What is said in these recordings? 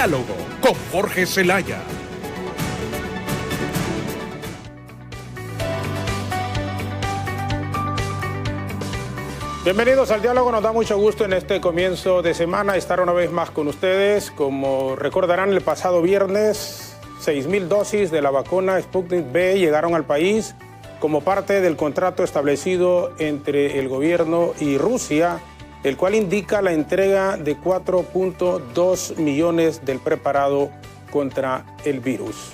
Diálogo con Jorge Zelaya. Bienvenidos al Diálogo, nos da mucho gusto en este comienzo de semana estar una vez más con ustedes. Como recordarán, el pasado viernes 6.000 dosis de la vacuna Sputnik V llegaron al país como parte del contrato establecido entre el gobierno y Rusia, el cual indica la entrega de 4.2 millones del preparado contra el virus.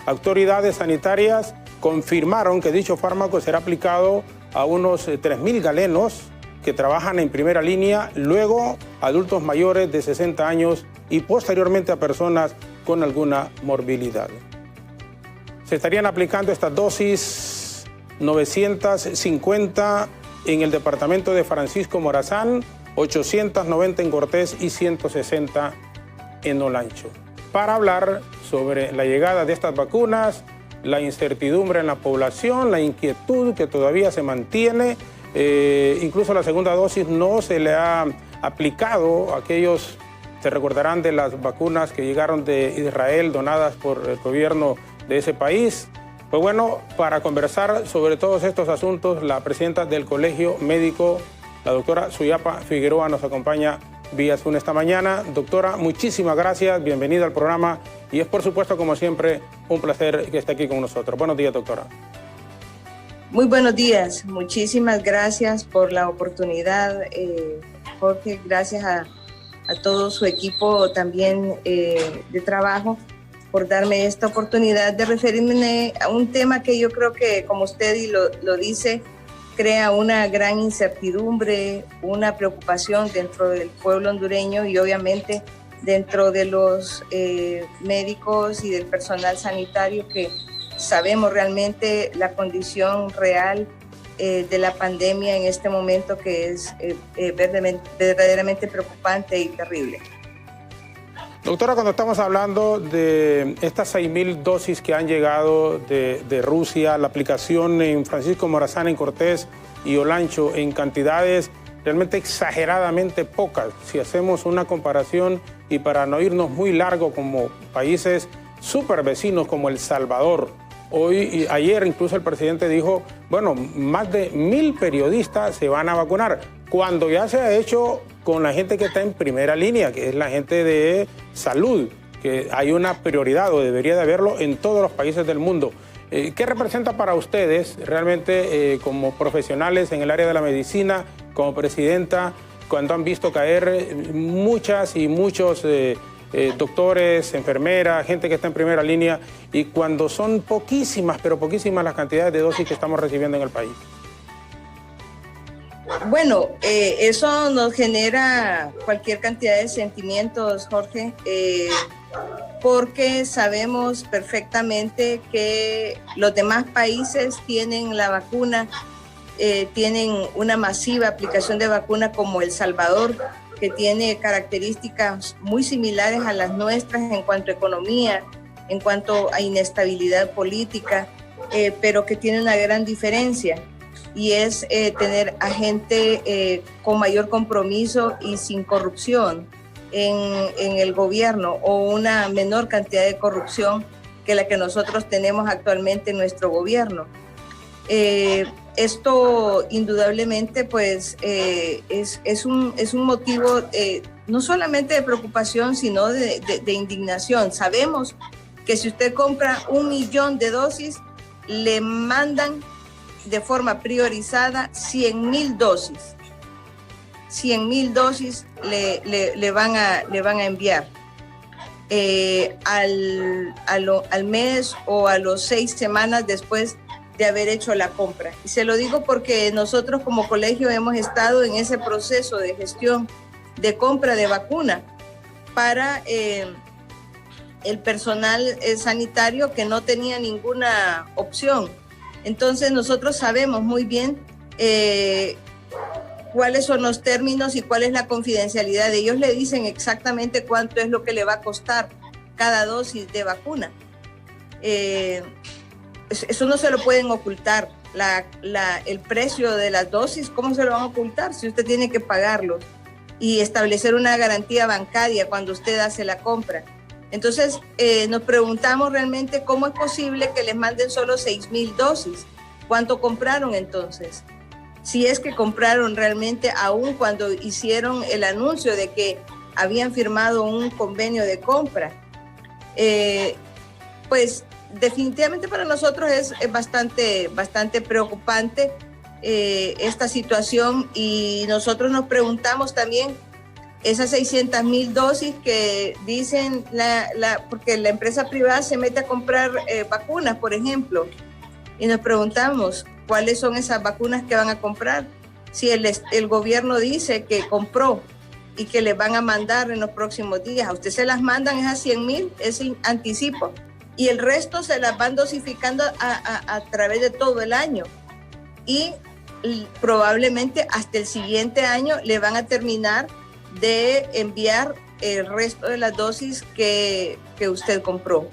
Autoridades sanitarias confirmaron que dicho fármaco será aplicado a unos 3.000 galenos que trabajan en primera línea, luego adultos mayores de 60 años y posteriormente a personas con alguna morbilidad. Se estarían aplicando estas dosis 950 en el departamento de Francisco Morazán, 890 en Cortés y 160 en Olancho. Para hablar sobre la llegada de estas vacunas, la incertidumbre en la población, la inquietud que todavía se mantiene, incluso la segunda dosis no se le ha aplicado a aquellos, se recordarán de las vacunas que llegaron de Israel donadas por el gobierno de ese país. Pues bueno, para conversar sobre todos estos asuntos, la presidenta del Colegio Médico, la doctora Suyapa Figueroa, nos acompaña vía Zoom esta mañana. Doctora, muchísimas gracias, bienvenida al programa y es por supuesto, como siempre, un placer que esté aquí con nosotros. Buenos días, doctora. Muy buenos días, muchísimas gracias por la oportunidad, Jorge, gracias a todo su equipo también de trabajo por darme esta oportunidad de referirme a un tema que yo creo que, como usted lo dice, crea una gran incertidumbre, una preocupación dentro del pueblo hondureño y obviamente dentro de los médicos y del personal sanitario que sabemos realmente la condición real de la pandemia en este momento que es verdaderamente preocupante y terrible. Doctora, cuando estamos hablando de estas 6.000 dosis que han llegado de Rusia, la aplicación en Francisco Morazán, en Cortés y Olancho en cantidades realmente exageradamente pocas, si hacemos una comparación y para no irnos muy largo como países súper vecinos como El Salvador. Ayer incluso el presidente dijo, bueno, más de 1.000 periodistas se van a vacunar, cuando ya se ha hecho con la gente que está en primera línea, que es la gente de salud, que hay una prioridad o debería de haberlo en todos los países del mundo. ¿Qué representa para ustedes realmente como profesionales en el área de la medicina, como presidenta, cuando han visto caer muchas y muchos doctores, enfermeras, gente que está en primera línea, y cuando son poquísimas, pero poquísimas las cantidades de dosis que estamos recibiendo en el país? Bueno, eso nos genera cualquier cantidad de sentimientos, Jorge, porque sabemos perfectamente que los demás países tienen la vacuna, tienen una masiva aplicación de vacuna como El Salvador, que tiene características muy similares a las nuestras en cuanto a economía, en cuanto a inestabilidad política, pero que tiene una gran diferencia y es tener a gente con mayor compromiso y sin corrupción en el gobierno o una menor cantidad de corrupción que la que nosotros tenemos actualmente en nuestro gobierno. Esto indudablemente pues es un motivo no solamente de preocupación sino de indignación. Sabemos que si usted compra 1 millón de dosis le mandan de forma priorizada 100.000 dosis. 100.000 dosis le van a enviar al mes o a los 6 semanas después de haber hecho la compra. Y se lo digo porque nosotros como colegio hemos estado en ese proceso de gestión de compra de vacuna para el personal sanitario que no tenía ninguna opción. Entonces nosotros sabemos muy bien cuáles son los términos y cuál es la confidencialidad. Ellos le dicen exactamente cuánto es lo que le va a costar cada dosis de vacuna. Eso no se lo pueden ocultar. El precio de las dosis, ¿cómo se lo van a ocultar? Si usted tiene que pagarlo y establecer una garantía bancaria cuando usted hace la compra. Entonces, nos preguntamos realmente cómo es posible que les manden solo 6,000 dosis. ¿Cuánto compraron entonces? Si es que compraron realmente, aún cuando hicieron el anuncio de que habían firmado un convenio de compra. Pues definitivamente para nosotros es bastante preocupante esta situación, y nosotros nos preguntamos también esas 600,000 dosis que dicen, porque la empresa privada se mete a comprar vacunas, por ejemplo, y nos preguntamos cuáles son esas vacunas que van a comprar. Si el gobierno dice que compró y que le van a mandar en los próximos días, a usted se las mandan esas 100,000, ese anticipo, y el resto se las van dosificando a través de todo el año, y probablemente hasta el siguiente año le van a terminar de enviar el resto de las dosis que usted compró.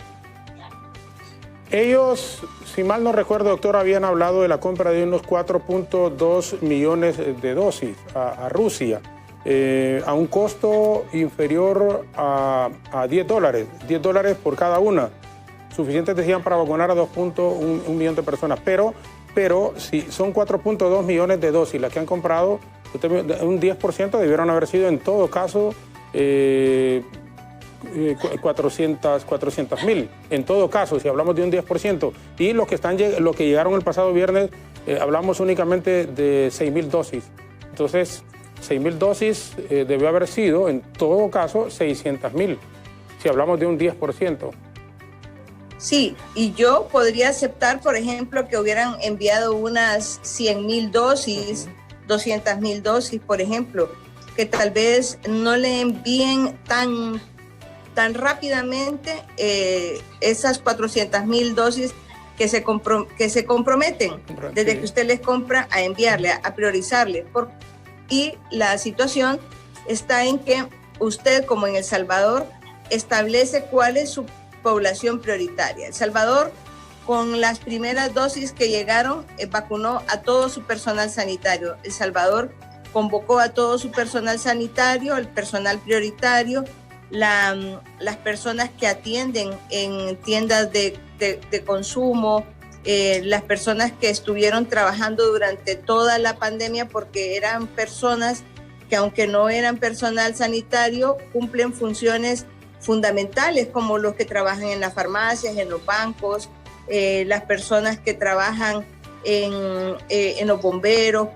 Ellos, si mal no recuerdo, doctor, habían hablado de la compra de unos 4.2 millones de dosis a Rusia, a un costo inferior a $10, $10 por cada una. Suficientes decían para vacunar a 2.1 millón de personas, pero si son 4.2 millones de dosis las que han comprado, un 10% debieron haber sido en todo caso 400,000. En todo caso, si hablamos de un 10%, y los que llegaron el pasado viernes, hablamos únicamente de 6,000 dosis. Entonces, 6,000 dosis debió haber sido, en todo caso, 600,000, si hablamos de un 10%. Sí, y yo podría aceptar, por ejemplo, que hubieran enviado unas 100,000 dosis, 200,000 dosis, por ejemplo, que tal vez no le envíen tan rápidamente esas 400,000 dosis que se comprometen desde que usted les compra a enviarle, a priorizarle. Y la situación está en que usted, como en El Salvador, establece cuál es su población prioritaria. El Salvador, con las primeras dosis que llegaron, vacunó a todo su personal sanitario. El Salvador convocó a todo su personal sanitario, el personal prioritario, las personas que atienden en tiendas de consumo, las personas que estuvieron trabajando durante toda la pandemia, porque eran personas que, aunque no eran personal sanitario, cumplen funciones fundamentales, como los que trabajan en las farmacias, en los bancos, las personas que trabajan en los bomberos,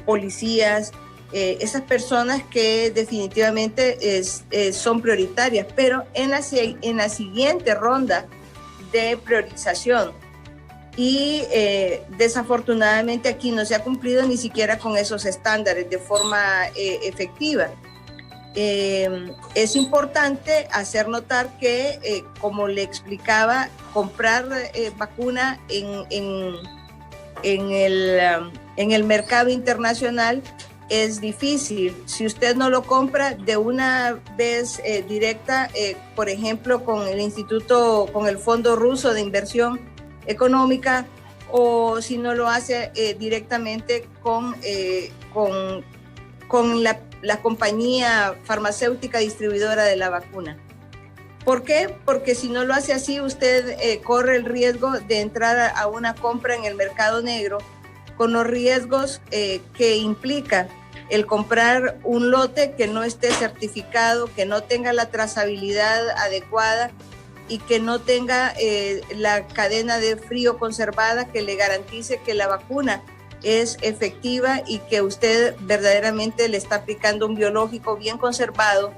policías, esas personas que definitivamente son prioritarias, pero en la siguiente ronda de priorización. Y desafortunadamente aquí no se ha cumplido ni siquiera con esos estándares de forma efectiva. Es importante hacer notar que, como le explicaba, comprar vacuna en el mercado internacional es difícil. Si usted no lo compra de una vez directa, por ejemplo, con el Fondo Ruso de Inversión Económica, o si no lo hace directamente con la compañía farmacéutica distribuidora de la vacuna. ¿Por qué? Porque si no lo hace así, usted corre el riesgo de entrar a una compra en el mercado negro, con los riesgos que implica el comprar un lote que no esté certificado, que no tenga la trazabilidad adecuada y que no tenga la cadena de frío conservada que le garantice que la vacuna es efectiva y que usted verdaderamente le está aplicando un biológico bien conservado,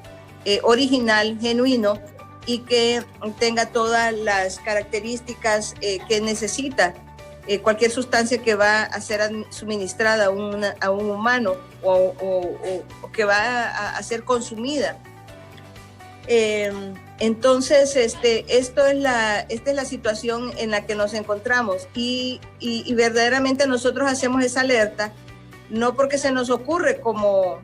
original, genuino, y que tenga todas las características que necesita cualquier sustancia que va a ser suministrada a un humano o que va a ser consumida. Entonces, esta es la situación en la que nos encontramos, y verdaderamente nosotros hacemos esa alerta, no porque se nos ocurre como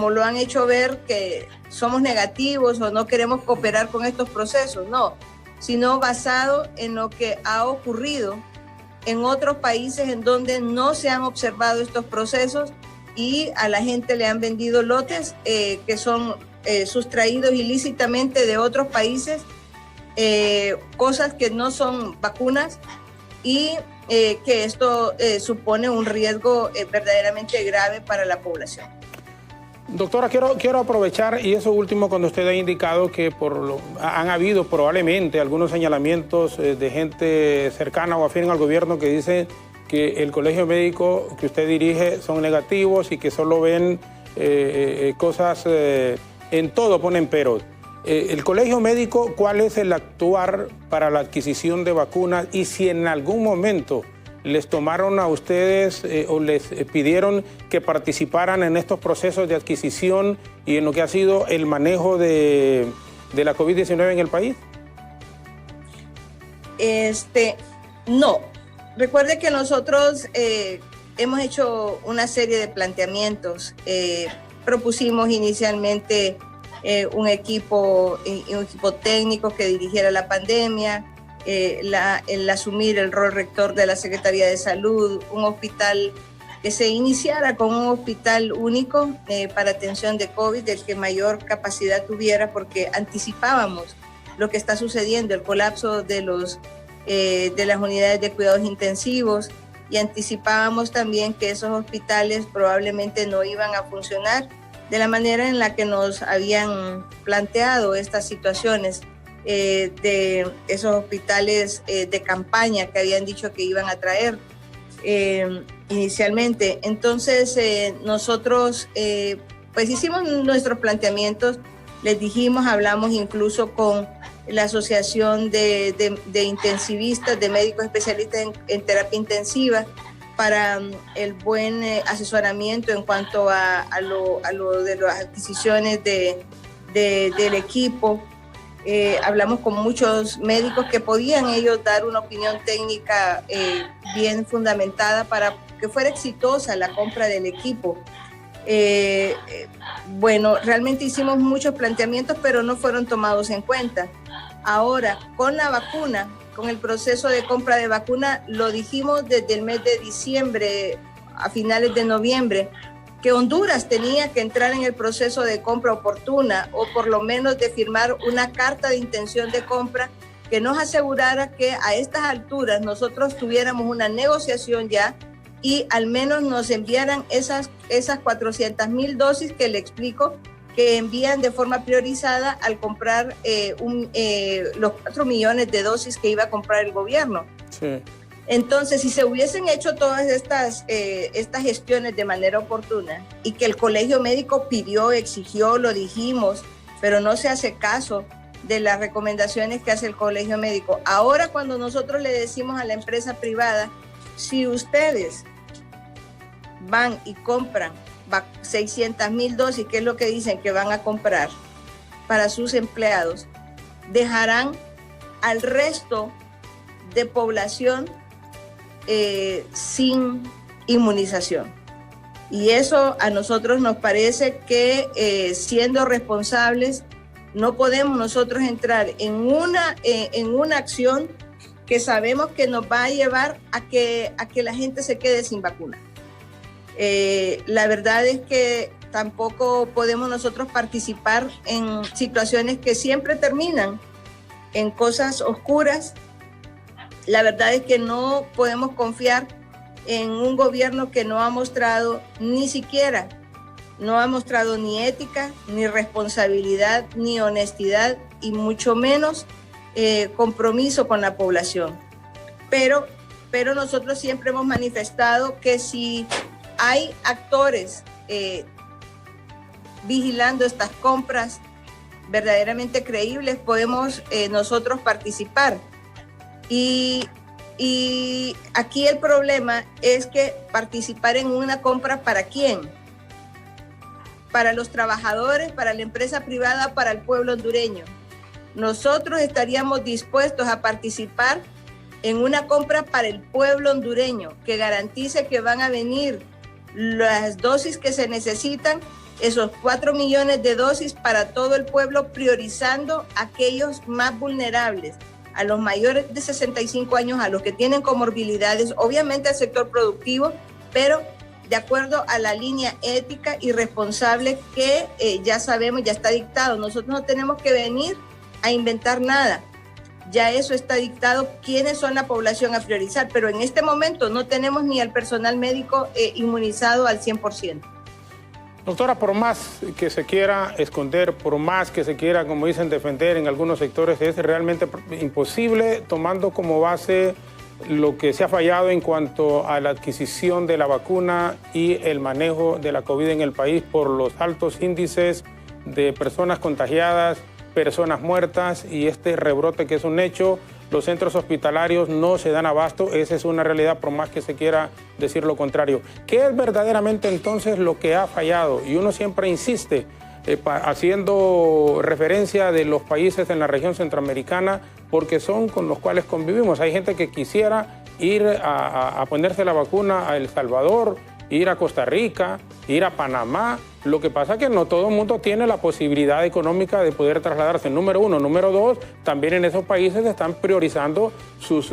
lo han hecho ver, que somos negativos o no queremos cooperar con estos procesos, no, sino basado en lo que ha ocurrido en otros países en donde no se han observado estos procesos y a la gente le han vendido lotes que son sustraídos ilícitamente de otros países cosas que no son vacunas y que esto supone un riesgo verdaderamente grave para la población. Doctora, quiero aprovechar, y eso último, cuando usted ha indicado que han habido probablemente algunos señalamientos de gente cercana o afín al gobierno que dice que el colegio médico que usted dirige son negativos y que solo ven cosas, en todo ponen peros. El colegio médico, ¿cuál es el actuar para la adquisición de vacunas? Y si en algún momento les tomaron a ustedes o les pidieron que participaran en estos procesos de adquisición y en lo que ha sido el manejo de la COVID-19 en el país. No. Recuerde que nosotros hemos hecho una serie de planteamientos. Propusimos inicialmente un equipo técnico que dirigiera la pandemia, el asumir el rol rector de la Secretaría de Salud, un hospital que se iniciara con un hospital único para atención de COVID, del que mayor capacidad tuviera, porque anticipábamos lo que está sucediendo, el colapso de las unidades de cuidados intensivos, y anticipábamos también que esos hospitales probablemente no iban a funcionar de la manera en la que nos habían planteado estas situaciones de esos hospitales de campaña que habían dicho que iban a traer inicialmente. Entonces nosotros pues hicimos nuestros planteamientos, les dijimos, hablamos incluso con la Asociación de Intensivistas, de Médicos Especialistas en Terapia Intensiva, para el buen asesoramiento en cuanto a lo de las adquisiciones del equipo. Hablamos con muchos médicos que podían ellos dar una opinión técnica bien fundamentada para que fuera exitosa la compra del equipo. Bueno, realmente hicimos muchos planteamientos, pero no fueron tomados en cuenta. Ahora, con la vacuna, con el proceso de compra de vacuna, lo dijimos desde el mes de diciembre, a finales de noviembre, que Honduras tenía que entrar en el proceso de compra oportuna, o por lo menos de firmar una carta de intención de compra que nos asegurara que a estas alturas nosotros tuviéramos una negociación ya y al menos nos enviaran esas 400,000 dosis que le explico que envían de forma priorizada al comprar los 4 millones de dosis que iba a comprar el gobierno. Sí. Entonces, si se hubiesen hecho todas estas gestiones de manera oportuna y que el colegio médico pidió, exigió, lo dijimos, pero no se hace caso de las recomendaciones que hace el colegio médico. Ahora, cuando nosotros le decimos a la empresa privada, si ustedes van y compran 600,000 dosis, que es lo que dicen que van a comprar para sus empleados, dejarán al resto de población sin inmunización. Y eso a nosotros nos parece que siendo responsables no podemos nosotros entrar en una acción que sabemos que nos va a llevar a que la gente se quede sin vacuna. La verdad es que tampoco podemos nosotros participar en situaciones que siempre terminan en cosas oscuras. La verdad es que no podemos confiar en un gobierno que no ha mostrado ni ética, ni responsabilidad, ni honestidad, y mucho menos compromiso con la población. Pero nosotros siempre hemos manifestado que si hay actores vigilando estas compras verdaderamente creíbles, podemos nosotros participar. Y aquí el problema es que participar en una compra, ¿para quién? Para los trabajadores, para la empresa privada, para el pueblo hondureño. Nosotros estaríamos dispuestos a participar en una compra para el pueblo hondureño, que garantice que van a venir las dosis que se necesitan, esos 4 millones de dosis para todo el pueblo, priorizando a aquellos más vulnerables, a los mayores de 65 años, a los que tienen comorbilidades, obviamente al sector productivo, pero de acuerdo a la línea ética y responsable que ya sabemos, ya está dictado. Nosotros no tenemos que venir a inventar nada. Ya eso está dictado, quiénes son la población a priorizar, pero en este momento no tenemos ni al personal médico inmunizado al 100%. Doctora, por más que se quiera esconder, por más que se quiera, como dicen, defender en algunos sectores, es realmente imposible, tomando como base lo que se ha fallado en cuanto a la adquisición de la vacuna y el manejo de la COVID en el país por los altos índices de personas contagiadas, personas muertas y este rebrote que es un hecho. Los centros hospitalarios no se dan abasto, esa es una realidad por más que se quiera decir lo contrario. ¿Qué es verdaderamente entonces lo que ha fallado? Y uno siempre insiste, haciendo referencia de los países en la región centroamericana, porque son con los cuales convivimos. Hay gente que quisiera ir a ponerse la vacuna a El Salvador, ir a Costa Rica, ir a Panamá. Lo que pasa es que no todo el mundo tiene la posibilidad económica de poder trasladarse, número uno. Número dos, también en esos países están priorizando sus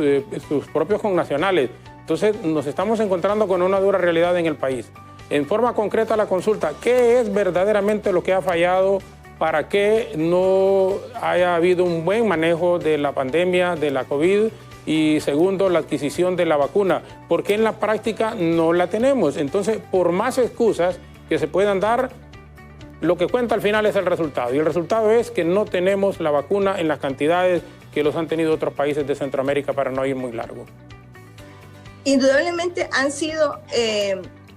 propios connacionales. Entonces nos estamos encontrando con una dura realidad en el país. En forma concreta la consulta, ¿qué es verdaderamente lo que ha fallado para que no haya habido un buen manejo de la pandemia, de la COVID? Y segundo, la adquisición de la vacuna, porque en la práctica no la tenemos. Entonces, por más excusas que se puedan dar, lo que cuenta al final es el resultado. Y el resultado es que no tenemos la vacuna en las cantidades que los han tenido otros países de Centroamérica, para no ir muy largo. Indudablemente han sido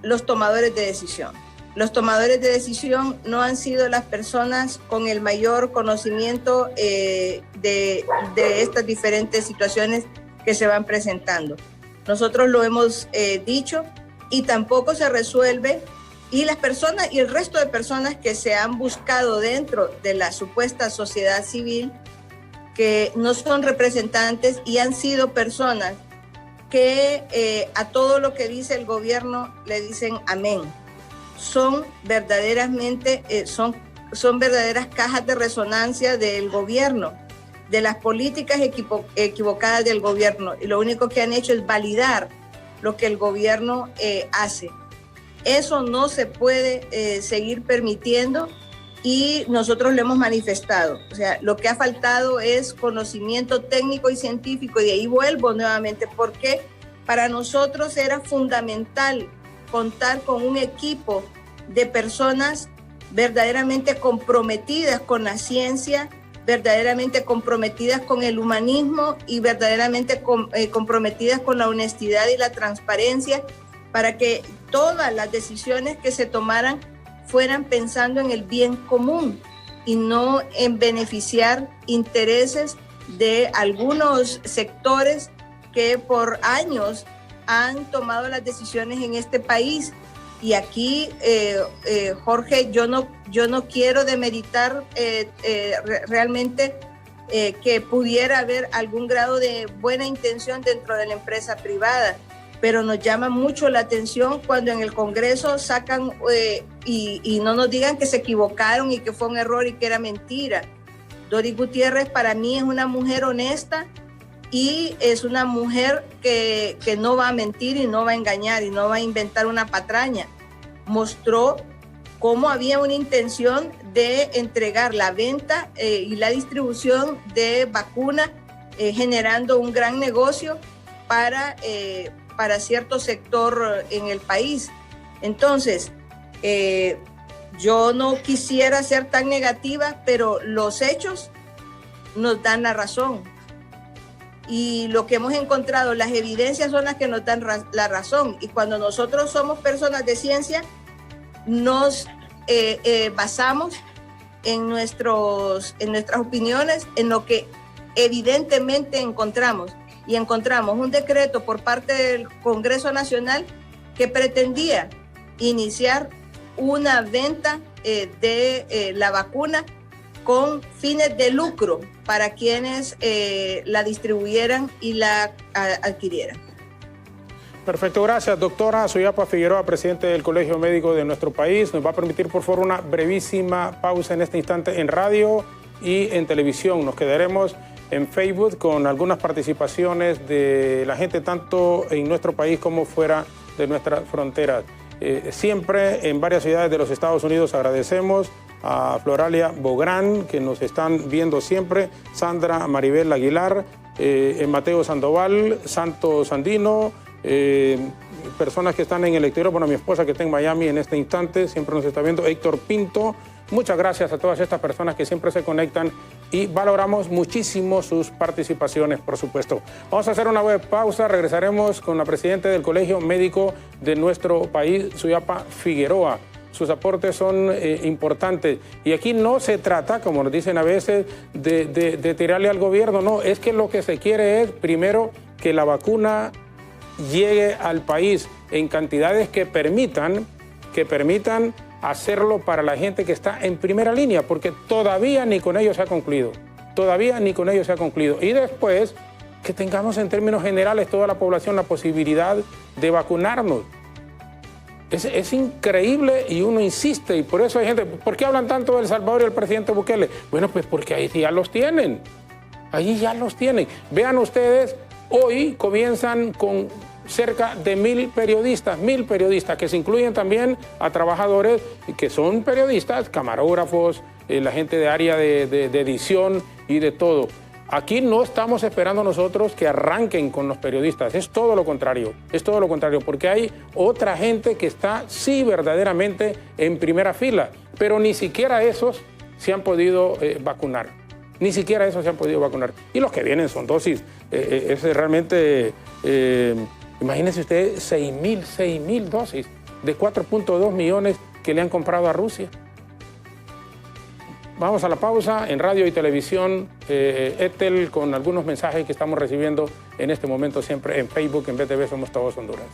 los tomadores de decisión. Los tomadores de decisión no han sido las personas con el mayor conocimiento de estas diferentes situaciones que se van presentando. Nosotros lo hemos dicho y tampoco se resuelve, y las personas y el resto de personas que se han buscado dentro de la supuesta sociedad civil, que no son representantes y han sido personas que a todo lo que dice el gobierno le dicen amén. Son verdaderamente, son verdaderas cajas de resonancia del gobierno, de las políticas equivocadas del gobierno, y lo único que han hecho es validar lo que el gobierno hace. Eso no se puede seguir permitiendo, y nosotros lo hemos manifestado. O sea, lo que ha faltado es conocimiento técnico y científico, y de ahí vuelvo nuevamente, porque para nosotros era fundamental contar con un equipo de personas verdaderamente comprometidas con la ciencia, verdaderamente comprometidas con el humanismo y verdaderamente comprometidas con la honestidad y la transparencia, para que todas las decisiones que se tomaran fueran pensando en el bien común y no en beneficiar intereses de algunos sectores que por años han tomado las decisiones en este país. Y aquí, Jorge, yo no quiero demeritar realmente que pudiera haber algún grado de buena intención dentro de la empresa privada, pero nos llama mucho la atención cuando en el Congreso sacan y no nos digan que se equivocaron y que fue un error y que era mentira. Doris Gutiérrez para mí es una mujer honesta, y es una mujer que no va a mentir y no va a engañar y no va a inventar una patraña. Mostró cómo había una intención de entregar la venta y la distribución de vacuna, generando un gran negocio para cierto sector en el país. Entonces, yo no quisiera ser tan negativa, pero los hechos nos dan la razón. Y lo que hemos encontrado, las evidencias son las que nos dan la razón. Y cuando nosotros somos personas de ciencia, nos basamos en nuestras opiniones, en lo que evidentemente encontramos. Y encontramos un decreto por parte del Congreso Nacional que pretendía iniciar una venta de la vacuna con fines de lucro para quienes la distribuyeran y la adquirieran. Perfecto, gracias, doctora Suyapa Figueroa, presidente del Colegio Médico de nuestro país. Nos va a permitir, por favor, una brevísima pausa en este instante en radio y en televisión. Nos quedaremos en Facebook con algunas participaciones de la gente tanto en nuestro país como fuera de nuestras fronteras. siempre en varias ciudades de los Estados Unidos. Agradecemos a Floralia Bográn, que nos están viendo siempre, Sandra Maribel Aguilar, Mateo Sandoval, Santos Andino, personas que están en el exterior, bueno, mi esposa que está en Miami en este instante, siempre nos está viendo, Héctor Pinto. Muchas gracias a todas estas personas que siempre se conectan y valoramos muchísimo sus participaciones, por supuesto. Vamos a hacer una breve pausa, regresaremos con la presidenta del Colegio Médico de nuestro país, Suyapa Figueroa. Sus aportes son importantes. Y aquí no se trata, como nos dicen a veces, de tirarle al gobierno. No, es que lo que se quiere es, primero, que la vacuna llegue al país en cantidades que permitan hacerlo para la gente que está en primera línea, porque todavía ni con ello se ha concluido. Todavía ni con ello se ha concluido. Y después, que tengamos en términos generales toda la población la posibilidad de vacunarnos. Es increíble y uno insiste, y por eso hay gente, ¿por qué hablan tanto de El Salvador y el presidente Bukele? Bueno, pues porque ahí ya los tienen, ahí ya los tienen. Vean ustedes, hoy comienzan con cerca de 1,000 periodistas, que se incluyen también a trabajadores que son periodistas, camarógrafos, la gente de área de edición y de todo. Aquí no estamos esperando nosotros que arranquen con los periodistas, es todo lo contrario, porque hay otra gente que está sí verdaderamente en primera fila, pero ni siquiera esos se han podido vacunar, Y los que vienen son dosis, es realmente, imagínense ustedes, 6,000 dosis de 4.2 millones que le han comprado a Rusia. Vamos a la pausa en radio y televisión, ETEL, con algunos mensajes que estamos recibiendo en este momento siempre en Facebook, en BTV Somos Todos Honduras.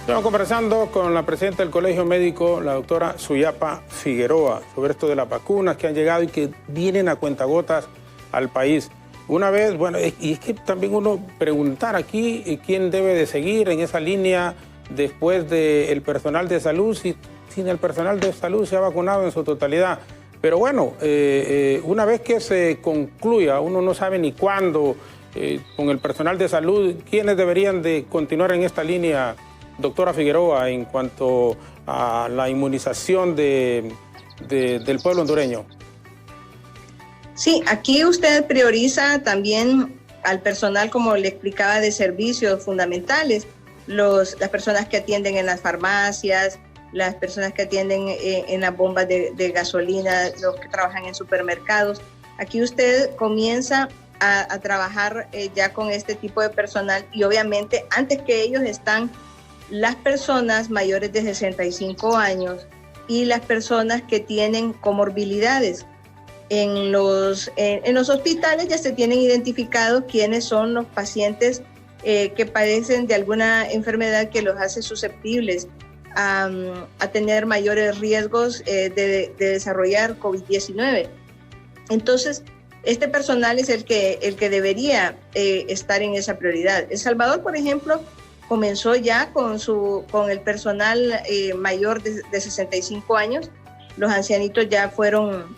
Estamos conversando con la presidenta del Colegio Médico, la doctora Suyapa Figueroa, sobre esto de las vacunas que han llegado y que vienen a cuentagotas al país. Una vez, bueno, y es que también uno preguntar aquí quién debe de seguir en esa línea después del personal de salud, si el personal de salud se ha vacunado en su totalidad. Pero bueno, una vez que se concluya, uno no sabe ni cuándo, con el personal de salud, quiénes deberían de continuar en esta línea, doctora Figueroa, en cuanto a la inmunización del pueblo hondureño. Sí, aquí usted prioriza también al personal, como le explicaba, de servicios fundamentales, las personas que atienden en las farmacias, las personas que atienden en las bombas de gasolina, los que trabajan en supermercados. Aquí usted comienza a trabajar ya con este tipo de personal, y obviamente antes que ellos están las personas mayores de 65 años y las personas que tienen comorbilidades. En los hospitales ya se tienen identificados quiénes son los pacientes que padecen de alguna enfermedad que los hace susceptibles a tener mayores riesgos de desarrollar COVID-19. Entonces, este personal es el que debería estar en esa prioridad. El Salvador, por ejemplo, comenzó ya con el personal mayor de 65 años. Los ancianitos ya fueron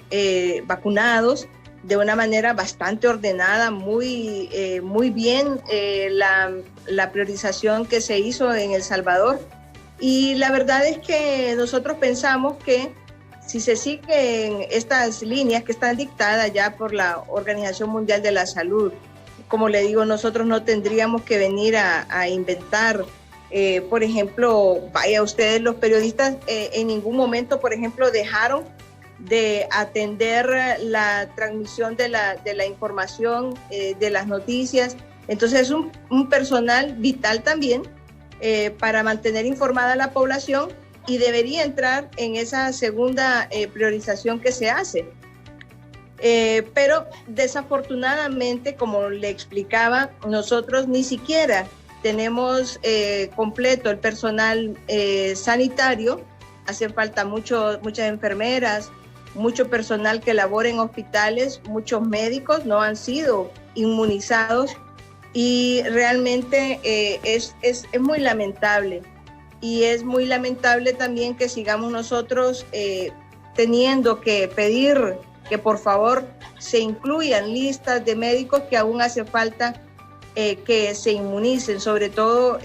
vacunados de una manera bastante ordenada, muy bien la priorización que se hizo en El Salvador. Y la verdad es que nosotros pensamos que si se siguen estas líneas que están dictadas ya por la Organización Mundial de la Salud, como le digo, nosotros no tendríamos que venir a inventar. Por ejemplo, vaya ustedes, los periodistas en ningún momento, por ejemplo, dejaron de atender la transmisión de la información, de las noticias. Entonces es un personal vital también para mantener informada a la población, y debería entrar en esa segunda priorización que se hace. Pero desafortunadamente, como le explicaba, nosotros ni siquiera tenemos completo el personal sanitario. Hacen falta muchas enfermeras, mucho personal que labora en hospitales, muchos médicos no han sido inmunizados, y realmente es muy lamentable y es muy lamentable también que sigamos nosotros teniendo que pedir que por favor se incluyan listas de médicos que aún hace falta que se inmunicen, sobre todo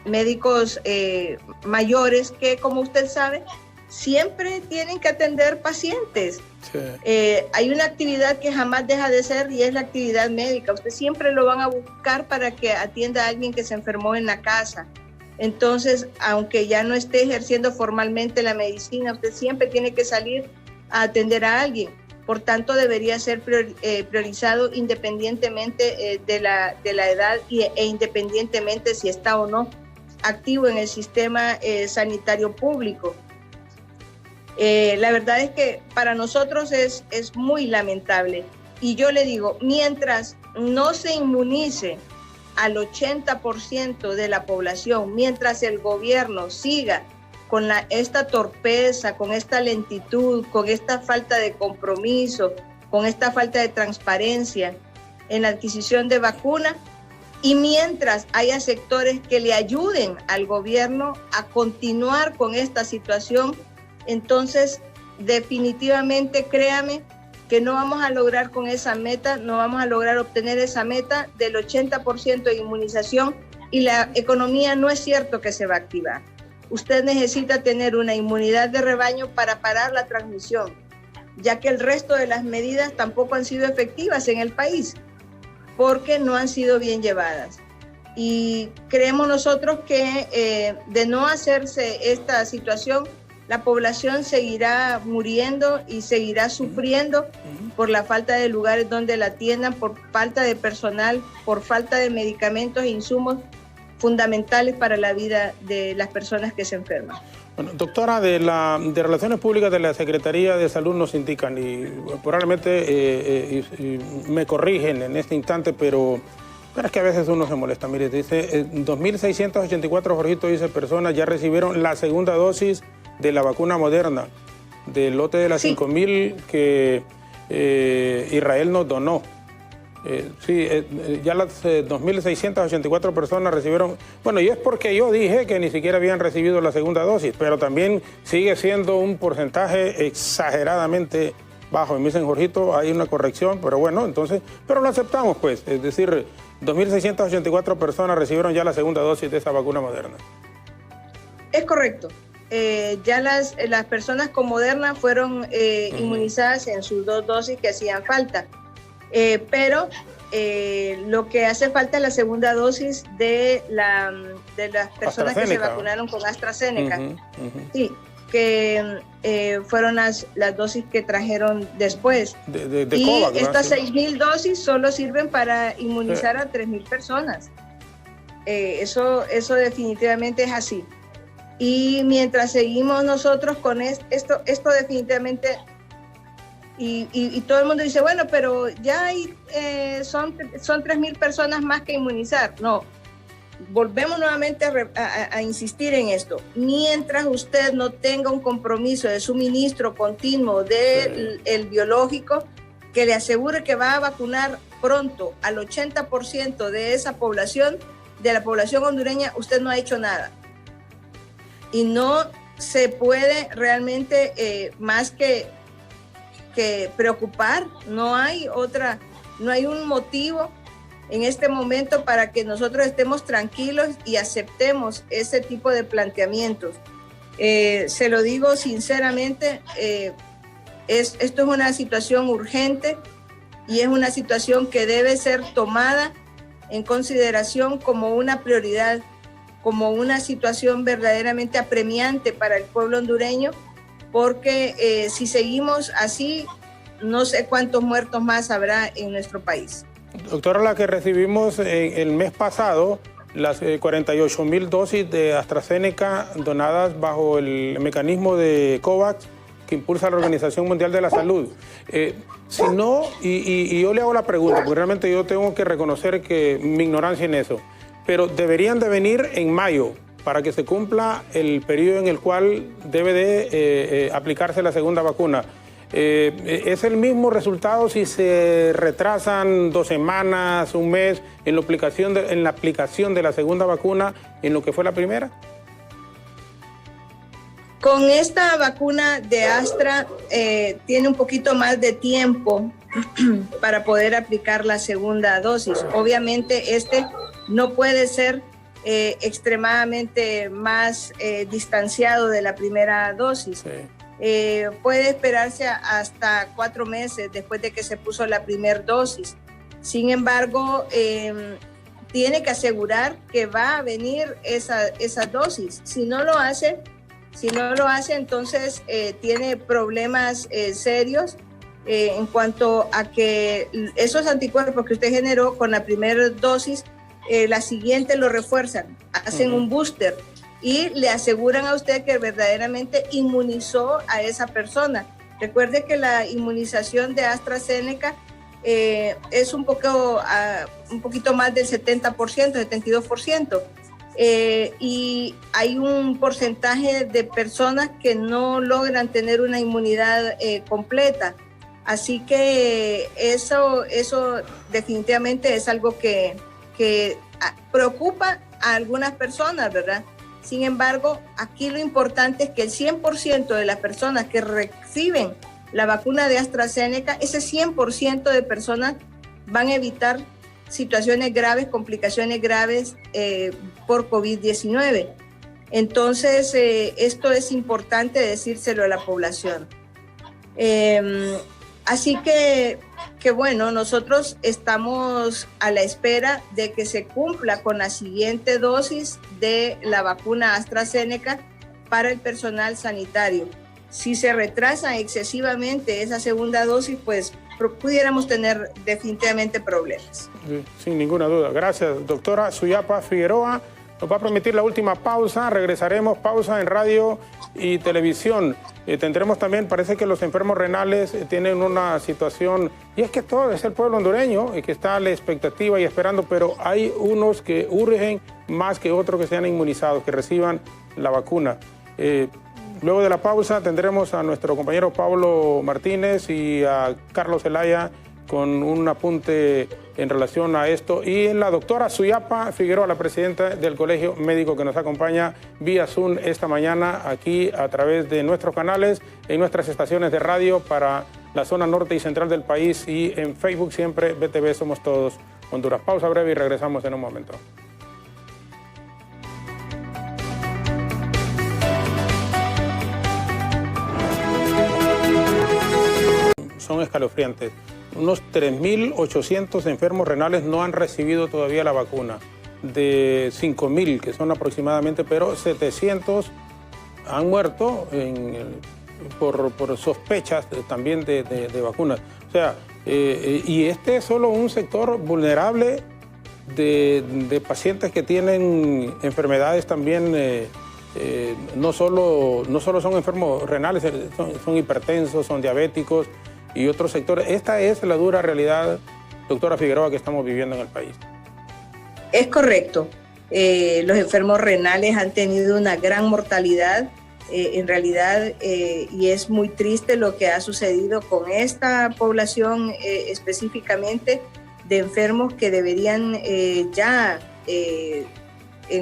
médicos mayores que, como usted sabe, siempre tienen que atender pacientes. Sí. Hay una actividad que jamás deja de ser y es la actividad médica. Usted siempre lo van a buscar para que atienda a alguien que se enfermó en la casa. Entonces, aunque ya no esté ejerciendo formalmente la medicina, usted siempre tiene que salir a atender a alguien. Por tanto, debería ser priorizado independientemente de la edad e independientemente si está o no activo en el sistema sanitario público. La verdad es que para nosotros es muy lamentable. Y yo le digo, mientras no se inmunice al 80% de la población, mientras el gobierno siga con esta torpeza, con esta lentitud, con esta falta de compromiso, con esta falta de transparencia en la adquisición de vacunas, y mientras haya sectores que le ayuden al gobierno a continuar con esta situación, entonces definitivamente créame que no vamos a lograr con esa meta, no vamos a lograr obtener esa meta del 80% de inmunización, y la economía no es cierto que se va a activar. Usted necesita tener una inmunidad de rebaño para parar la transmisión, ya que el resto de las medidas tampoco han sido efectivas en el país, porque no han sido bien llevadas. Y creemos nosotros que de no hacerse esta situación, la población seguirá muriendo y seguirá sufriendo por la falta de lugares donde la atiendan, por falta de personal, por falta de medicamentos e insumos fundamentales para la vida de las personas que se enferman. Bueno, doctora, de Relaciones Públicas de la Secretaría de Salud nos indican, y probablemente me corrigen en este instante, pero es que a veces uno se molesta. Mire, dice 2.684, Jorgito, dice, personas ya recibieron la segunda dosis de la vacuna Moderna, del lote de las 5.000 que Israel nos donó. Ya las 2.684 personas recibieron. Bueno, y es porque yo dije que ni siquiera habían recibido la segunda dosis, pero también sigue siendo un porcentaje exageradamente bajo. Y me dicen, Jorgito, hay una corrección, pero bueno, entonces, pero lo aceptamos, pues. Es decir, 2.684 personas recibieron ya la segunda dosis de esa vacuna Moderna. Es correcto. Ya las personas con Moderna fueron inmunizadas en sus 2 dosis que hacían falta. Pero lo que hace falta es la segunda dosis de las personas que se vacunaron con AstraZeneca. Sí, que fueron las dosis que trajeron después. De y COVAX, estas 6.000 dosis solo sirven para inmunizar a 3.000 personas. Eso definitivamente es así. Y mientras seguimos nosotros con esto definitivamente... Y todo el mundo dice, bueno, pero ya hay, son 3.000 personas más que inmunizar. No, volvemos nuevamente a insistir en esto. Mientras usted no tenga un compromiso de suministro continuo del biológico, que le asegure que va a vacunar pronto al 80% de esa población, de la población hondureña, usted no ha hecho nada. Y no se puede realmente más que preocupar. No hay un motivo en este momento para que nosotros estemos tranquilos y aceptemos ese tipo de planteamientos. Se lo digo sinceramente, esto es una situación urgente y es una situación que debe ser tomada en consideración como una prioridad, como una situación verdaderamente apremiante para el pueblo hondureño, porque si seguimos así, no sé cuántos muertos más habrá en nuestro país. Doctora, la que recibimos el mes pasado, las 48.000 dosis de AstraZeneca donadas bajo el mecanismo de COVAX que impulsa la Organización Mundial de la Salud. Si no, y yo le hago la pregunta, porque realmente yo tengo que reconocer que mi ignorancia en eso, pero deberían de venir en mayo, para que se cumpla el periodo en el cual debe de aplicarse la segunda vacuna. ¿Es el mismo resultado si se retrasan 2 semanas, un mes en la aplicación de la segunda vacuna en lo que fue la primera? Con esta vacuna de Astra tiene un poquito más de tiempo para poder aplicar la segunda dosis. Obviamente no puede ser extremadamente más distanciado de la primera dosis. Sí. Puede esperarse hasta 4 meses después de que se puso la primera dosis. Sin embargo, tiene que asegurar que va a venir esa dosis. Si no lo hace, entonces tiene problemas serios en cuanto a que esos anticuerpos que usted generó con la primera dosis, la siguiente lo refuerzan, hacen un booster y le aseguran a usted que verdaderamente inmunizó a esa persona. Recuerde que la inmunización de AstraZeneca es un poquito más del 70%, 72%. Y hay un porcentaje de personas que no logran tener una inmunidad completa. Así que eso definitivamente es algo que preocupa a algunas personas, ¿verdad? Sin embargo, aquí lo importante es que el 100% de las personas que reciben la vacuna de AstraZeneca, ese 100% de personas van a evitar situaciones graves, complicaciones graves por COVID-19. Entonces, esto es importante decírselo a la población. Así que bueno, nosotros estamos a la espera de que se cumpla con la siguiente dosis de la vacuna AstraZeneca para el personal sanitario. Si se retrasa excesivamente esa segunda dosis, pues pudiéramos tener definitivamente problemas. Sí, sin ninguna duda. Gracias, doctora Suyapa Figueroa. Nos va a permitir la última pausa. Regresaremos, pausa en radio y televisión. Tendremos también, parece que los enfermos renales tienen una situación, y es que todo es el pueblo hondureño y que está a la expectativa y esperando, pero hay unos que urgen más que otros que sean inmunizados, que reciban la vacuna. Luego de la pausa tendremos a nuestro compañero Pablo Martínez y a Carlos Zelaya con un apunte en relación a esto. Y la doctora Suyapa Figueroa, la presidenta del Colegio Médico, que nos acompaña vía Zoom esta mañana aquí a través de nuestros canales, en nuestras estaciones de radio para la zona norte y central del país y en Facebook siempre BTV Somos Todos Honduras. Pausa breve y regresamos en un momento. Son escalofriantes. Unos 3.800 enfermos renales no han recibido todavía la vacuna, de 5.000 que son aproximadamente, pero 700 han muerto por sospechas también de vacunas. O sea, y este es solo un sector vulnerable de pacientes que tienen enfermedades también, no solo son enfermos renales, son hipertensos, son diabéticos y otros sectores. Esta es la dura realidad, doctora Figueroa, que estamos viviendo en el país. Es correcto. Los enfermos renales han tenido una gran mortalidad, en realidad, y es muy triste lo que ha sucedido con esta población específicamente de enfermos que deberían en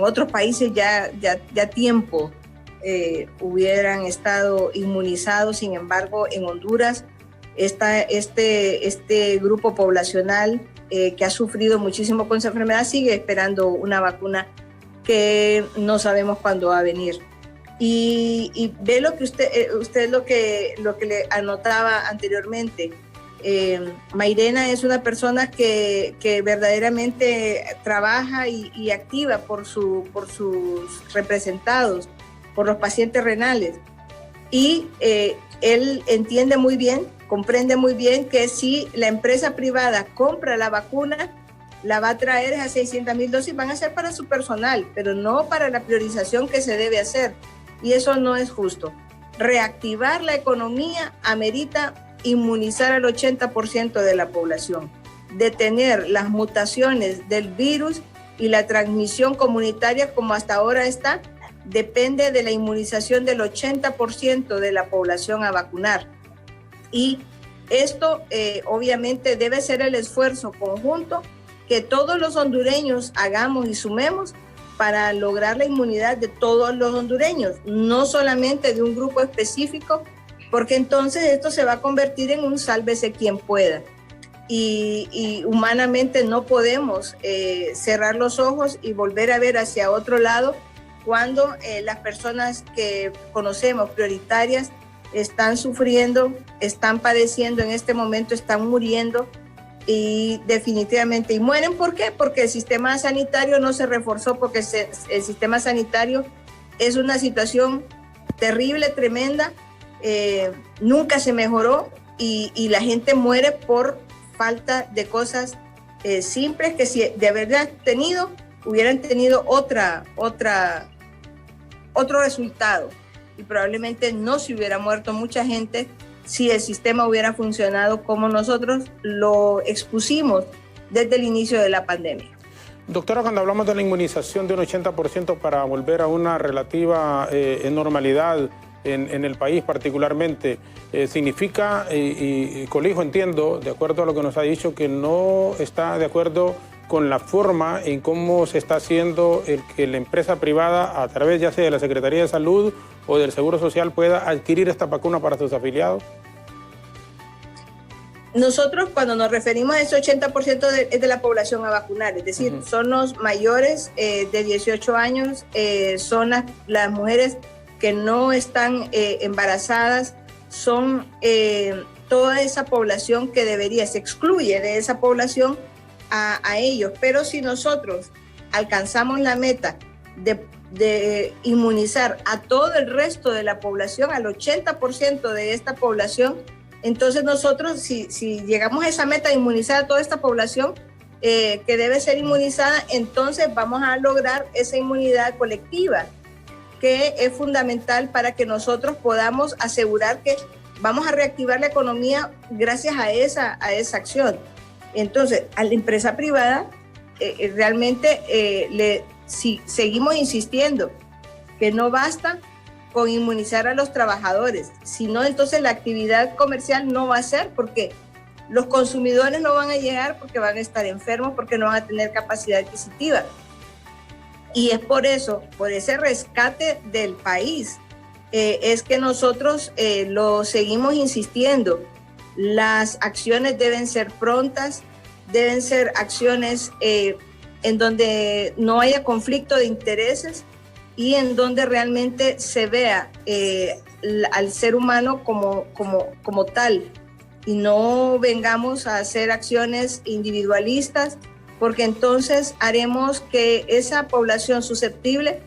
otros países ya tiempo hubieran estado inmunizados. Sin embargo, en Honduras este grupo poblacional que ha sufrido muchísimo con esa enfermedad sigue esperando una vacuna que no sabemos cuándo va a venir. Y ve lo que usted lo que le anotaba anteriormente. Mairena es una persona que verdaderamente trabaja y activa por sus representados, por los pacientes renales. Y él entiende muy bien, comprende muy bien que si la empresa privada compra la vacuna, la va a traer esas 600,000 dosis, van a ser para su personal, pero no para la priorización que se debe hacer. Y eso no es justo. Reactivar la economía amerita inmunizar al 80% de la población, detener las mutaciones del virus y la transmisión comunitaria como hasta ahora está, depende de la inmunización del 80% de la población a vacunar. Y esto obviamente debe ser el esfuerzo conjunto que todos los hondureños hagamos y sumemos para lograr la inmunidad de todos los hondureños, no solamente de un grupo específico, porque entonces esto se va a convertir en un sálvese quien pueda. Y humanamente no podemos cerrar los ojos y volver a ver hacia otro lado cuando las personas que conocemos prioritarias están sufriendo, están padeciendo en este momento, están muriendo y definitivamente, y mueren. ¿Por qué? Porque el sistema sanitario no se reforzó, porque el sistema sanitario es una situación terrible, tremenda, nunca se mejoró y la gente muere por falta de cosas simples que si de verdad hubieran tenido otro resultado y probablemente no se hubiera muerto mucha gente si el sistema hubiera funcionado como nosotros lo expusimos desde el inicio de la pandemia. Doctora, cuando hablamos de la inmunización de un 80% para volver a una relativa normalidad en el país particularmente, significa, y Colijo entiendo, de acuerdo a lo que nos ha dicho, que no está de acuerdo con la forma en cómo se está haciendo el que la empresa privada, a través ya sea de la Secretaría de Salud o del Seguro Social, pueda adquirir esta vacuna para sus afiliados. Nosotros, cuando nos referimos a ese 80% es de la población a vacunar, es decir, son los mayores de 18 años, son las mujeres que no están embarazadas, son toda esa población que se excluye de esa población a ellos. Pero si nosotros alcanzamos la meta de inmunizar a todo el resto de la población, al 80% de esta población, entonces nosotros, si llegamos a esa meta de inmunizar a toda esta población que debe ser inmunizada, entonces vamos a lograr esa inmunidad colectiva, que es fundamental para que nosotros podamos asegurar que vamos a reactivar la economía gracias a esa acción. Entonces, a la empresa privada realmente seguimos insistiendo que no basta con inmunizar a los trabajadores, sino entonces la actividad comercial no va a ser, porque los consumidores no van a llegar porque van a estar enfermos, porque no van a tener capacidad adquisitiva. Y es por eso, por ese rescate del país, es que nosotros lo seguimos insistiendo. Las acciones deben ser prontas, deben ser acciones en donde no haya conflicto de intereses y en donde realmente se vea al ser humano como tal, y no vengamos a hacer acciones individualistas, porque entonces haremos que esa población susceptible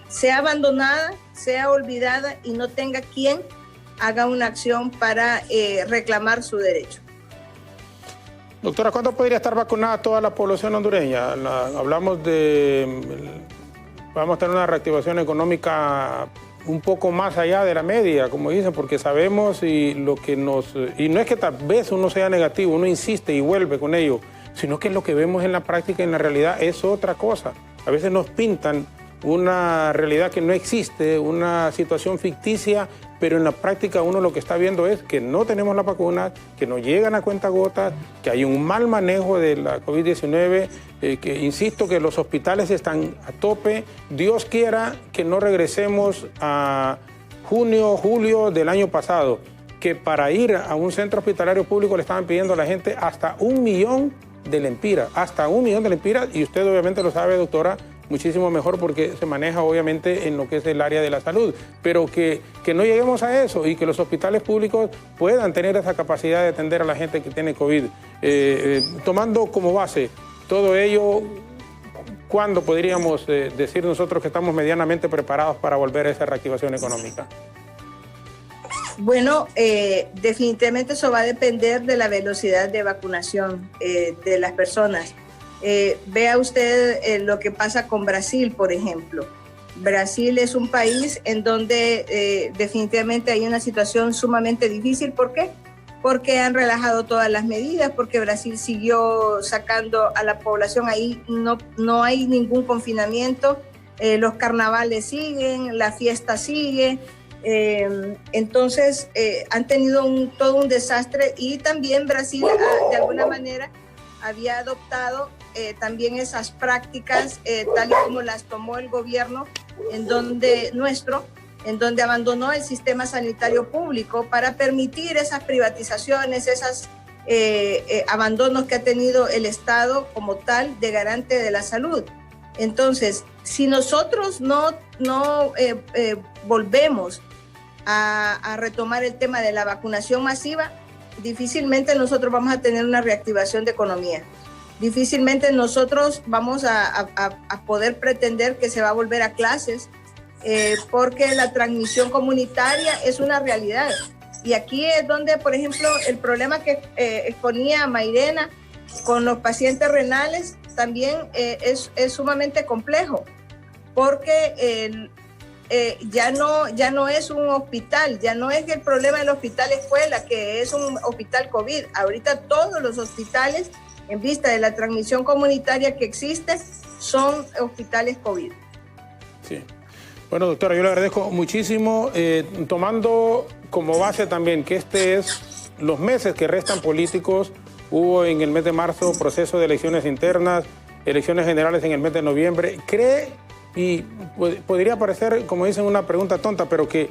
sea abandonada, sea olvidada y no tenga quien haga una acción para reclamar su derecho. Doctora, ¿cuándo podría estar vacunada toda la población hondureña? Hablamos vamos a tener una reactivación económica un poco más allá de la media, como dicen, porque sabemos y no es que tal vez uno sea negativo, uno insiste y vuelve con ello, sino que lo que vemos en la práctica y en la realidad es otra cosa. A veces nos pintan una realidad que no existe, una situación ficticia, pero en la práctica uno lo que está viendo es que no tenemos la vacuna, que no llegan a cuentagotas, que hay un mal manejo de la COVID-19, que insisto que los hospitales están a tope. Dios quiera que no regresemos a junio, julio del año pasado, que para ir a un centro hospitalario público le estaban pidiendo a la gente hasta 1 millón de lempiras, y usted obviamente lo sabe, doctora, muchísimo mejor porque se maneja obviamente en lo que es el área de la salud, pero que no lleguemos a eso y que los hospitales públicos puedan tener esa capacidad de atender a la gente que tiene COVID. Tomando como base todo ello, ¿cuándo podríamos decir nosotros que estamos medianamente preparados para volver a esa reactivación económica? Bueno, definitivamente eso va a depender de la velocidad de vacunación de las personas. Vea usted lo que pasa con Brasil, por ejemplo. Brasil es un país en donde definitivamente hay una situación sumamente difícil. ¿Por qué? Porque han relajado todas las medidas, porque Brasil siguió sacando a la población ahí, no hay ningún confinamiento, los carnavales siguen, la fiesta sigue. Entonces han tenido todo un desastre, y también Brasil de alguna manera había adoptado también esas prácticas, tal y como las tomó el gobierno en donde abandonó el sistema sanitario público para permitir esas privatizaciones, esos abandonos que ha tenido el Estado como tal de garante de la salud. Entonces, si nosotros no volvemos a retomar el tema de la vacunación masiva, difícilmente nosotros vamos a tener una reactivación de economía. Difícilmente nosotros vamos a poder pretender que se va a volver a clases, porque la transmisión comunitaria es una realidad. Y aquí es donde, por ejemplo, el problema que exponía Mairena con los pacientes renales también es sumamente complejo, porque ya no es un hospital, ya no es que el problema del hospital escuela, que es un hospital COVID. Ahorita todos los hospitales, en vista de la transmisión comunitaria que existe, son hospitales COVID. Sí. Bueno, doctora, yo le agradezco muchísimo, tomando como base también que es los meses que restan políticos. Hubo en el mes de marzo proceso de elecciones internas, elecciones generales en el mes de noviembre. ¿Cree, y podría parecer, como dicen, una pregunta tonta, pero que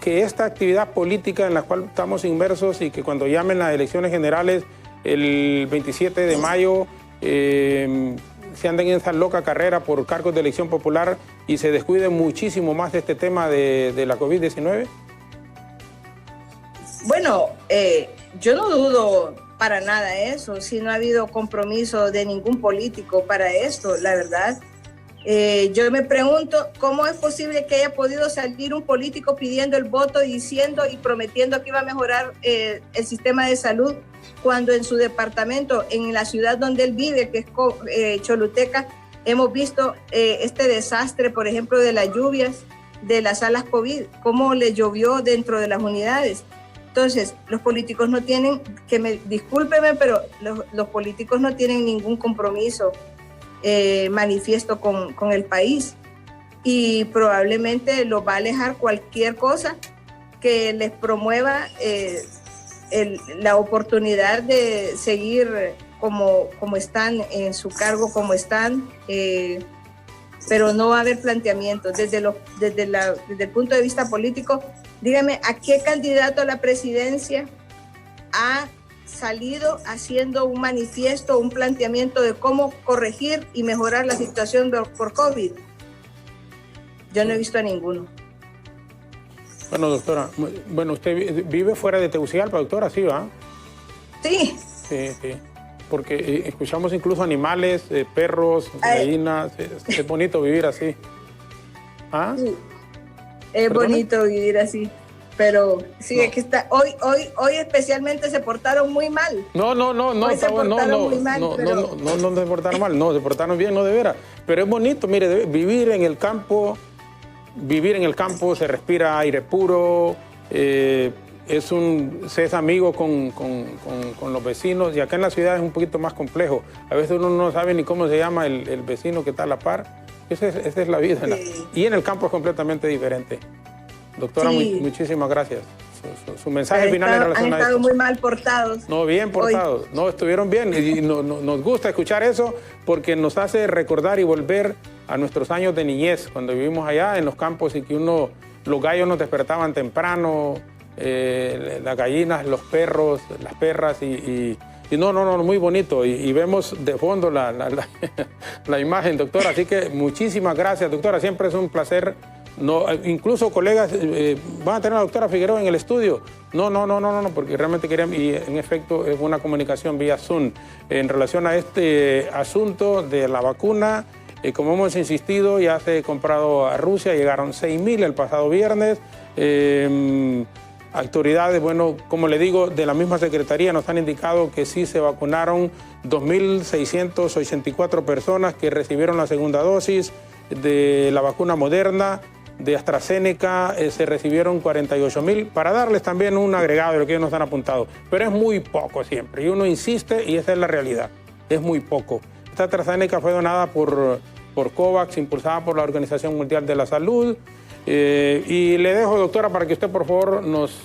esta actividad política en la cual estamos inmersos y que cuando llamen las elecciones generales el 27 de mayo se anden en esa loca carrera por cargos de elección popular y se descuide muchísimo más de este tema de la COVID-19? Bueno, yo no dudo para nada eso, si no ha habido compromiso de ningún político para esto, la verdad. Yo me pregunto cómo es posible que haya podido salir un político pidiendo el voto, diciendo y prometiendo que iba a mejorar el sistema de salud, cuando en su departamento, en la ciudad donde él vive, que es Choluteca, hemos visto este desastre, por ejemplo, de las lluvias, de las salas COVID, cómo le llovió dentro de las unidades. Entonces, los políticos no tienen, discúlpeme, pero los políticos no tienen ningún compromiso manifiesto con el país, y probablemente los va a alejar cualquier cosa que les promueva la oportunidad de seguir como están en su cargo, como están, pero no va a haber planteamientos desde el punto de vista político. Dígame, ¿a qué candidato a la presidencia ha salido haciendo un manifiesto, un planteamiento de cómo corregir y mejorar la situación por COVID? Yo no he visto a ninguno. Bueno, doctora, bueno, usted vive fuera de Tegucigalpa, doctora, ¿sí va? Sí. Sí, sí, porque escuchamos incluso animales, perros, gallinas, es bonito vivir así. ¿Ah? Sí. Es bonito vivir así. Pero sí, no. Es que hoy especialmente se portaron muy mal. No, se portaron mal, no, se portaron bien, no de veras. Pero es bonito, mire, vivir en el campo, se respira aire puro, se es amigo con los vecinos, y acá en la ciudad es un poquito más complejo. A veces uno no sabe ni cómo se llama el vecino que está a la par. Esa es la vida. Sí. Y en el campo es completamente diferente. Doctora, sí. Muchísimas gracias. Su mensaje final en relación a esto. Han estado muy mal portados. No, bien portados. Hoy. No, estuvieron bien. Y nos gusta escuchar eso porque nos hace recordar y volver a nuestros años de niñez, cuando vivimos allá en los campos y que los gallos nos despertaban temprano, las gallinas, los perros, las perras y no, muy bonito. Y vemos de fondo la imagen, doctora. Así que muchísimas gracias, doctora. Siempre es un placer. No, incluso colegas van a tener a la doctora Figueroa en el estudio. No, porque realmente querían, y en efecto es una comunicación vía Zoom en relación a este asunto de la vacuna. Como hemos insistido, ya se ha comprado a Rusia, llegaron 6.000 el pasado viernes. Autoridades, bueno, como le digo, de la misma Secretaría nos han indicado que sí se vacunaron 2.684 personas que recibieron la segunda dosis de la vacuna Moderna. De AstraZeneca se recibieron 48.000, para darles también un agregado de lo que ellos nos han apuntado. Pero es muy poco siempre, y uno insiste, y esa es la realidad, es muy poco. Esta AstraZeneca fue donada por COVAX, impulsada por la Organización Mundial de la Salud. Y le dejo, doctora, para que usted, por favor, nos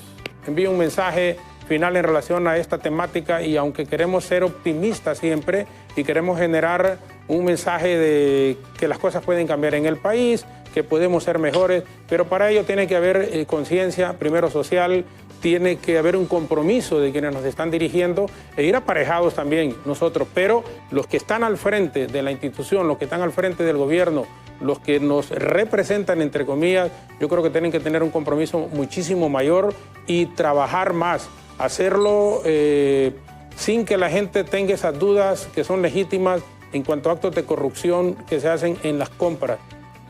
envíe un mensaje final en relación a esta temática, y aunque queremos ser optimistas siempre y queremos generar un mensaje de que las cosas pueden cambiar en el país, que podemos ser mejores, pero para ello tiene que haber conciencia, primero social, tiene que haber un compromiso de quienes nos están dirigiendo e ir aparejados también nosotros, pero los que están al frente de la institución, los que están al frente del gobierno, los que nos representan, entre comillas, yo creo que tienen que tener un compromiso muchísimo mayor y trabajar más, hacerlo sin que la gente tenga esas dudas que son legítimas en cuanto a actos de corrupción que se hacen en las compras.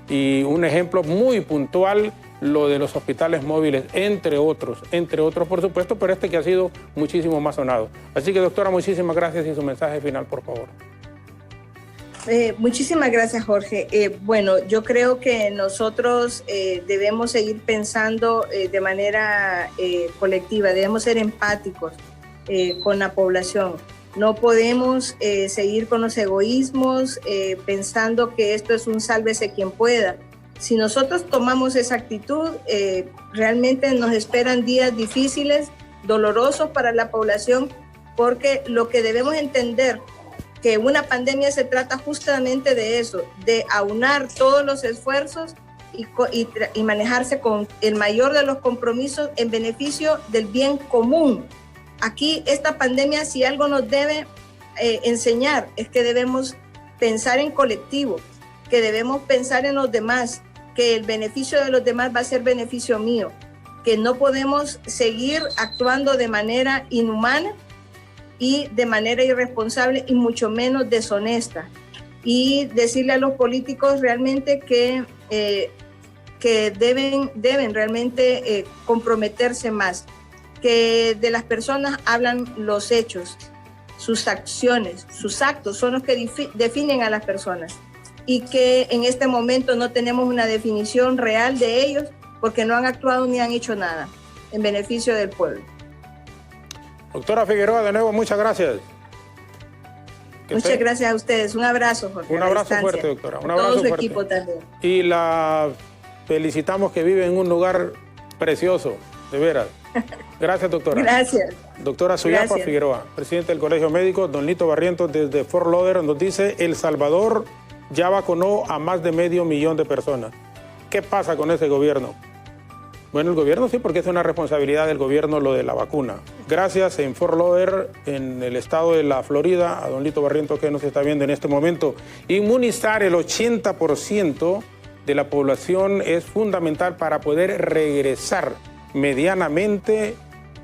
Y un ejemplo muy puntual, lo de los hospitales móviles, entre otros, por supuesto, pero este que ha sido muchísimo más sonado. Así que, doctora, muchísimas gracias y su mensaje final, por favor. Muchísimas gracias, Jorge. Bueno, yo creo que nosotros debemos seguir pensando de manera colectiva, debemos ser empáticos con la población. No podemos seguir con los egoísmos pensando que esto es un sálvese quien pueda. Si nosotros tomamos esa actitud, realmente nos esperan días difíciles, dolorosos para la población, porque lo que debemos entender que una pandemia se trata justamente de eso, de aunar todos los esfuerzos y manejarse con el mayor de los compromisos en beneficio del bien común. Aquí esta pandemia, si algo nos debe enseñar, es que debemos pensar en colectivo, que debemos pensar en los demás, que el beneficio de los demás va a ser beneficio mío, que no podemos seguir actuando de manera inhumana y de manera irresponsable y mucho menos deshonesta. Y decirle a los políticos realmente que deben realmente comprometerse más, que de las personas hablan los hechos, sus acciones, sus actos son los que definen a las personas, y que en este momento no tenemos una definición real de ellos porque no han actuado ni han hecho nada en beneficio del pueblo. Doctora Figueroa, de nuevo, muchas gracias. Muchas gracias a ustedes. Un abrazo, Jorge. Un abrazo fuerte, doctora. Un abrazo todo su fuerte. Equipo también. Y la felicitamos, que vive en un lugar precioso, de veras. Gracias, doctora. Gracias. Doctora Suyapa Figueroa, presidente del Colegio Médico. Don Lito Barrientos, desde Fort Lauderdale, nos dice: El Salvador ya vacunó a más de 500,000 de personas. ¿Qué pasa con ese gobierno? Bueno, el gobierno sí, porque es una responsabilidad del gobierno lo de la vacuna. Gracias en Fort Lauderdale, en el estado de la Florida, a don Lito Barrientos, que nos está viendo en este momento. Inmunizar el 80% de la población es fundamental para poder regresar medianamente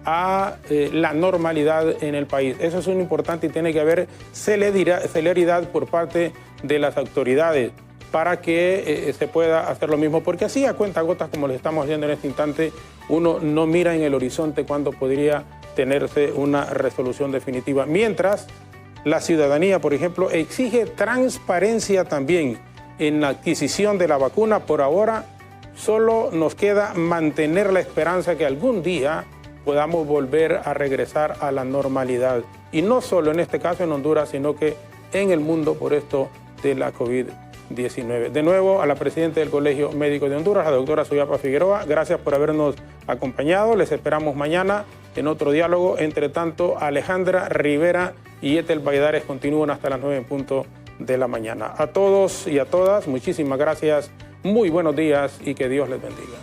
a la normalidad en el país. Eso es un importante, y tiene que haber celeridad por parte de las autoridades para que se pueda hacer lo mismo, porque así a cuentagotas, como les estamos haciendo en este instante, uno no mira en el horizonte cuándo podría tenerse una resolución definitiva. Mientras, la ciudadanía, por ejemplo, exige transparencia también en la adquisición de la vacuna. Por ahora, solo nos queda mantener la esperanza que algún día podamos volver a regresar a la normalidad. Y no solo en este caso en Honduras, sino que en el mundo, por esto de la COVID-19. De nuevo, a la presidenta del Colegio Médico de Honduras, la doctora Suyapa Figueroa, gracias por habernos acompañado. Les esperamos mañana en otro diálogo. Entre tanto, Alejandra Rivera y Ethel Valladares continúan hasta las 9:00 de la mañana. A todos y a todas, muchísimas gracias, muy buenos días y que Dios les bendiga.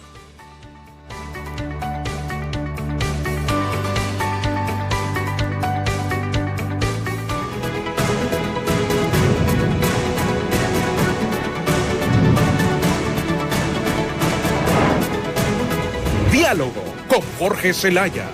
Diálogo con Jorge Zelaya.